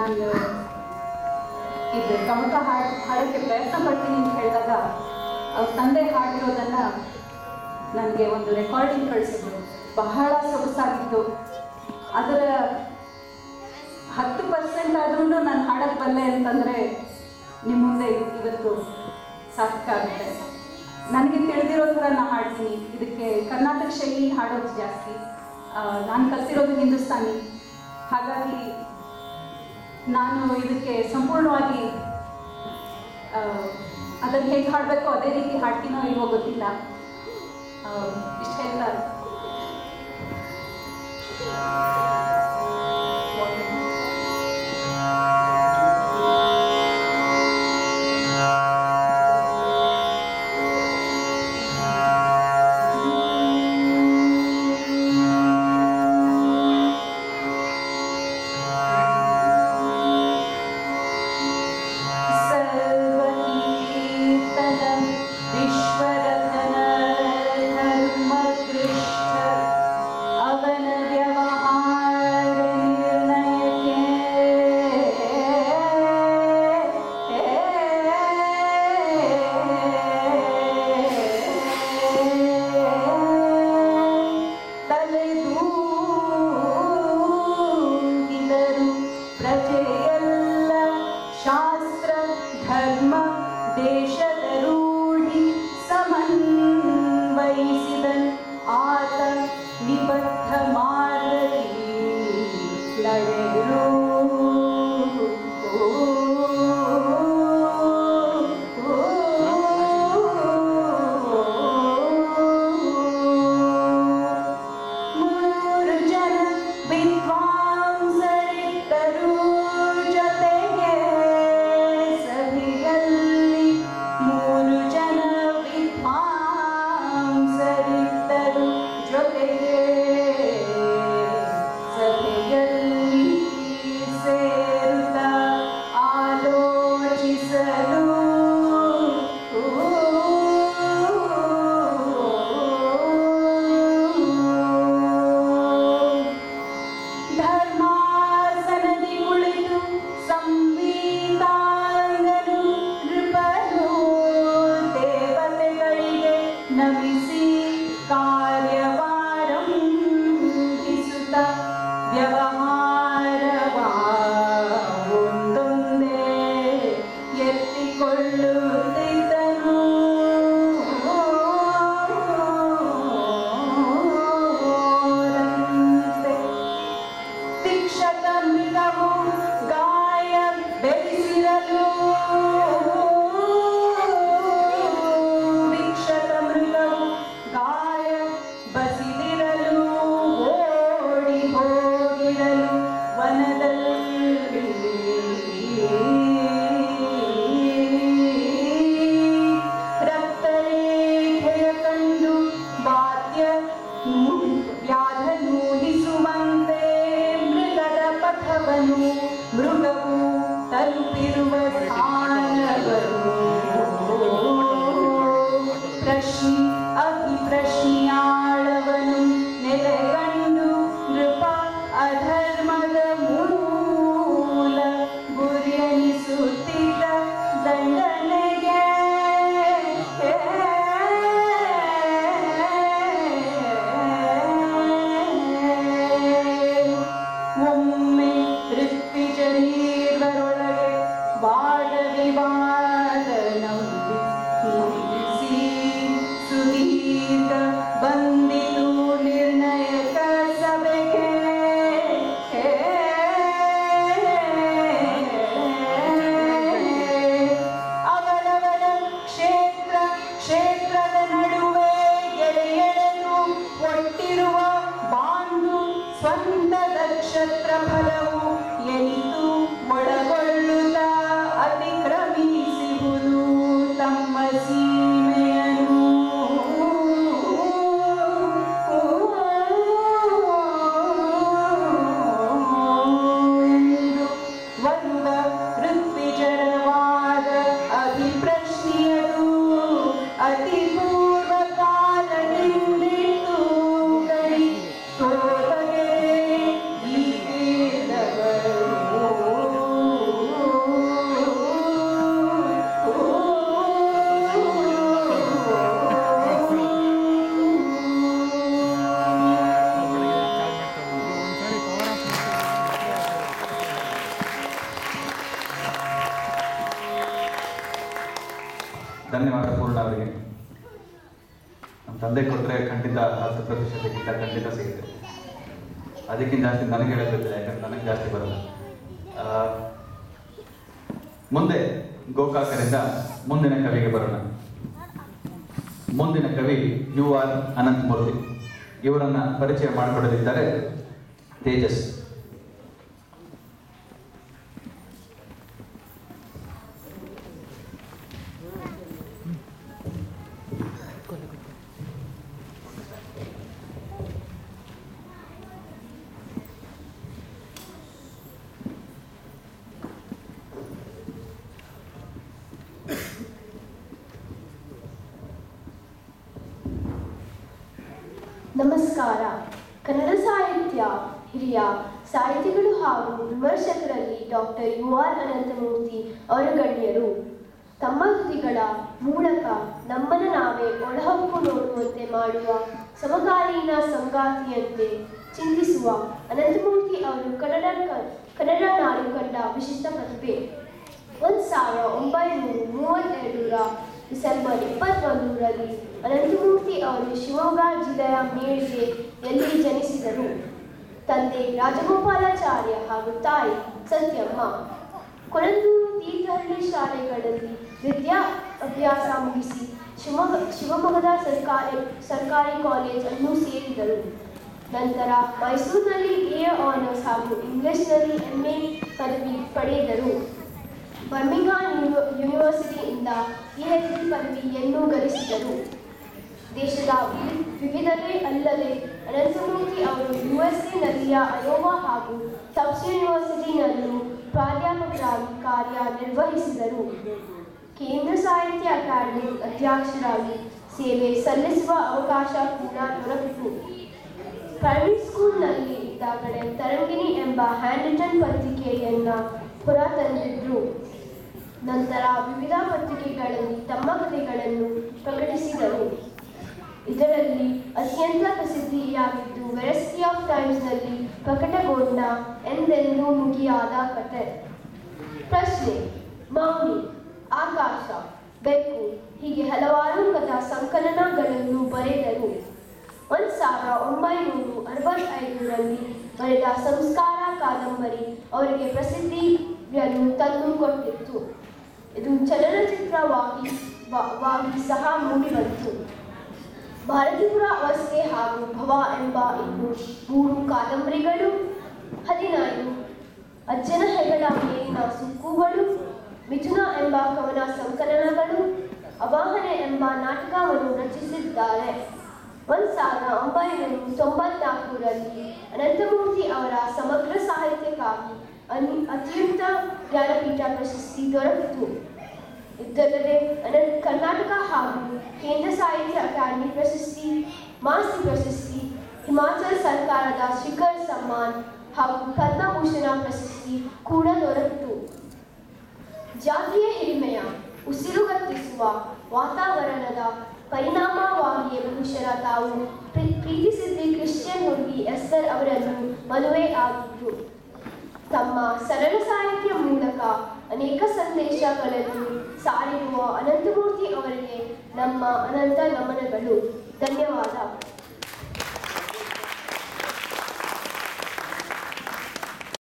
ನಾನು ಇದು ಕಮಕ ಹಾಡೋಕ್ಕೆ ಪ್ರಯತ್ನ ಪಡ್ತೀನಿ ಅಂತ ಹೇಳಿದಾಗ ಅವ್ರ ತಂದೆ ಹಾಡಿರೋದನ್ನು ನನಗೆ ಒಂದು ರೆಕಾರ್ಡಿಂಗ್ ಕಳಿಸಿದ್ರು. ಬಹಳ ಸೊಗಸಾಗಿತ್ತು. ಅದರ 10% ಆದ್ರೂ ನಾನು ಹಾಡಕ್ಕೆ ಬಲ್ಲೆ ಅಂತಂದರೆ ನಿಮ್ಮ ಮುಂದೆ ಇವತ್ತು ಸಾರ್ಥಕ ಆಗುತ್ತೆ. ನನಗೆ ತಿಳಿದಿರೋ ಥರ ನಾನು ಹಾಡ್ತೀನಿ. ಇದಕ್ಕೆ ಕರ್ನಾಟಕ ಶೈಲಿ ಹಾಡೋದು ಜಾಸ್ತಿ. ನಾನು ಕಲಿತಿರೋದು ಹಿಂದೂಸ್ತಾನಿ. ಹಾಗಾಗಿ ನಾನು ಇದಕ್ಕೆ ಸಂಪೂರ್ಣವಾಗಿ ಅದನ್ನು ಹೇಗೆ ಹಾಡಬೇಕು ಅದೇ ರೀತಿ ಹಾಡ್ತೀನೋ ಇಲ್ವೋ ಗೊತ್ತಿಲ್ಲ. ಇಷ್ಟು ಹೇಳ್ತಾ ಅವನ ವ್ಯವಹಾರ ಧನ್ಯವಾದ ಪೂರ್ಣ ಅವರಿಗೆ. ನಮ್ಮ ತಂದೆ ಕೊಟ್ಟರೆ ಖಂಡಿತ 10% ಗಿಂತ ಖಂಡಿತ ಸಿಗುತ್ತೆ. ಅದಕ್ಕಿಂತ ಜಾಸ್ತಿ ನನಗೆ ಹೇಳೋದಿಲ್ಲ, ಯಾಕಂದ್ರೆ ನನಗೆ ಜಾಸ್ತಿ ಬರಲ್ಲ. ಮುಂದೆ ಗೋಕಾಕರಿಂದ ಮುಂದಿನ ಕವಿಗೆ ಬರೋಣ. ಮುಂದಿನ ಕವಿ UR ಅನಂತಮೂರ್ತಿ. ಇವರನ್ನ ಪರಿಚಯ ಮಾಡಿಕೊಡಲಿದ್ದಾರೆ ತೇಜಸ್. ನಮಸ್ಕಾರ. ಕನ್ನಡ ಸಾಹಿತ್ಯ ಹಿರಿಯ ಸಾಹಿತಿಗಳು ಹಾಗೂ ವಿಮರ್ಶಕರಲ್ಲಿ ಡಾಕ್ಟರ್ UR ಅನಂತಮೂರ್ತಿ ಅವರು ಗಣ್ಯರು. ತಮ್ಮ ಕೃತಿಗಳ ಮೂಲಕ ನಮ್ಮನ್ನು ನಾವೇ ಒಳಹೊಕ್ಕು ನೋಡುವಂತೆ ಮಾಡುವ ಸಮಕಾಲೀನ ಸಂಗಾತಿಯಂತೆ ಚಿಂತಿಸುವ ಅನಂತಮೂರ್ತಿ ಅವರು ಕನ್ನಡ ನಾಡು ಕಂಡ ವಿಶಿಷ್ಟ ಪ್ರತಿಭೆ. 1932 ಡಿಸೆಂಬರ್ 21ರಲ್ಲಿ ಅನಂತಮೂರ್ತಿ ಅವರು ಶಿವಮೊಗ್ಗ ಜಿಲ್ಲೆಯ ಮೇಳಿಗೆಯಲ್ಲಿ ಜನಿಸಿದರು. ತಂದೆ ರಾಜಗೋಪಾಲಾಚಾರ್ಯ ಹಾಗೂ ತಾಯಿ ಸತ್ಯಮ್ಮ. ಕೊಳಂದೂರು ತೀರ್ಥಹಳ್ಳಿ ಶಾಲೆಗಳಲ್ಲಿ ವಿದ್ಯಾಭ್ಯಾಸ ಮುಗಿಸಿ ಶಿವಮೊಗ್ಗದ ಸರ್ಕಾರಿ ಕಾಲೇಜ್ ಅನ್ನು ಸೇರಿದರು. ನಂತರ ಮೈಸೂರಿನಲ್ಲಿ ಎ ಆನರ್ಸ್ ಹಾಗೂ ಇಂಗ್ಲಿಷ್ನಲ್ಲಿ MA ಪದವಿ ಪಡೆದರು. ಬರ್ಮಿಂಗ್ಹಾಮ್ ಯೂನಿವರ್ಸಿಟಿಯಿಂದ PhD ಪದವಿಯನ್ನು ಗಳಿಸಿದರು. ದೇಶದ ವಿವಿಧತೆ ಅಲ್ಲದೆ ಅನಂತಮೂರ್ತಿ ಅವರು USA ಅಯೋವಾ ಹಾಗೂ ಟಫ್ಟ್ಸ್ ಯೂನಿವರ್ಸಿಟಿನಲ್ಲೂ ಪ್ರಾಧ್ಯಾಪಕರಾಗಿ ಕಾರ್ಯನಿರ್ವಹಿಸಿದರು. ಕೇಂದ್ರ ಸಾಹಿತ್ಯ ಅಕಾಡೆಮಿ ಅಧ್ಯಕ್ಷರಾಗಿ ಸೇವೆ ಸಲ್ಲಿಸುವ ಅವಕಾಶ ಕೂಡ ದೊರಕಿತು. ಪ್ರೈಮರಿ ಸ್ಕೂಲ್ನಲ್ಲಿ ಇದ್ದಾಗಲೇ ತರಂಗಿಣಿ ಎಂಬ ಹ್ಯಾಂಡ್ ರಿಟನ್ ಪತ್ರಿಕೆಯನ್ನು ಹೊರತಂದಿದ್ರು. ನಂತರ ವಿವಿಧ ಪತ್ರಿಕೆಗಳಲ್ಲಿ ತಮ್ಮ ಕಥೆಗಳನ್ನು ಪ್ರಕಟಿಸಿದರು. ಇದರಲ್ಲಿ ಅತ್ಯಂತ ಪ್ರಸಿದ್ಧಿಯಾಗಿದ್ದು ವೆರಸಿಟಿ ಆಫ್ ಟೈಮ್ಸ್ನಲ್ಲಿ ಪ್ರಕಟಗೊಂಡ ಎಂದೆಂದೂ ಮುಗಿಯಾದ ಕಥೆ, ಪ್ರಶ್ನೆ, ಮೌನಿ, ಆಕಾಶ, ಬೆಕ್ಕು ಹೀಗೆ ಹಲವಾರು ಕಥಾ ಸಂಕಲನಗಳನ್ನು ಬರೆದರು. 1965ರಲ್ಲಿ ಬರೆದ ಸಂಸ್ಕಾರ ಕಾದಂಬರಿ ಅವರಿಗೆ ಪ್ರಸಿದ್ಧಿಯನ್ನು ತಂದುಕೊಟ್ಟಿತ್ತು. ಇದು ಚಲನಚಿತ್ರವಾಗಿ ಸಹ ಮೂಡಿಬಂತು. ಭಾರತೀಪುರ ಅವಸ್ಥೆ ಹಾಗೂ ಭವ ಎಂಬ ಇನ್ನು 3 ಕಾದಂಬರಿಗಳು, 15 ಅಜ್ಜನ ಹೆಗಲ ಮೇಲಿನ ಸುಕ್ಕುಗಳು, ಮಿಥುನ ಎಂಬ ಕವನ ಸಂಕಲನಗಳು, ಅವಾಹನೆ ಎಂಬ ನಾಟಕವನ್ನು ರಚಿಸಿದ್ದಾರೆ. 1994ರಲ್ಲಿ ಅನಂತಮೂರ್ತಿ ಅವರ ಸಮಗ್ರ ಸಾಹಿತ್ಯಕ್ಕಾಗಿ ಅತ್ಯುನ್ನತ ಜ್ಞಾನಪೀಠ ಪ್ರಶಸ್ತಿ ದೊರಕಿತು. ಇದಲ್ಲದೆ ಕರ್ನಾಟಕ ಹಾಗೂ ಕೇಂದ್ರ ಸಾಹಿತ್ಯ ಅಕಾಡೆಮಿ ಪ್ರಶಸ್ತಿ, ಮಾಸ್ತಿ ಪ್ರಶಸ್ತಿ, ಹಿಮಾಚಲ ಸರ್ಕಾರದ ಶಿಖರ್ ಸಮ್ಮಾನ್ ಹಾಗೂ ಪದ್ಮಭೂಷಣ ಪ್ರಶಸ್ತಿ ಕೂಡ ದೊರಕಿತು. ಜಾತಿಯ ಹಿರಿಮೆಯ ಉಸಿರುಗಟ್ಟಿಸುವ ವಾತಾವರಣದ ಪರಿಣಾಮವಾಗಿಯೇ ಬಹುಶಃ ತಾವು ಪ್ರೀತಿಸಿದ್ದ ಕ್ರಿಶ್ಚಿಯನ್ ಹುಡುಗಿ ಎಸ್ತರ್ ಅವರನ್ನು ಮದುವೆ ಆಗಿದ್ರು. ತಮ್ಮ ಸರಳ ಸಾಹಿತ್ಯ ಮೂಲಕ ಅನೇಕ ಸಂದೇಶಗಳನ್ನು ಸಾರಿರುವ ಅನಂತಮೂರ್ತಿ ಅವರಿಗೆ ನಮ್ಮ ಅನಂತ ನಮನಗಳು. ಧನ್ಯವಾದ.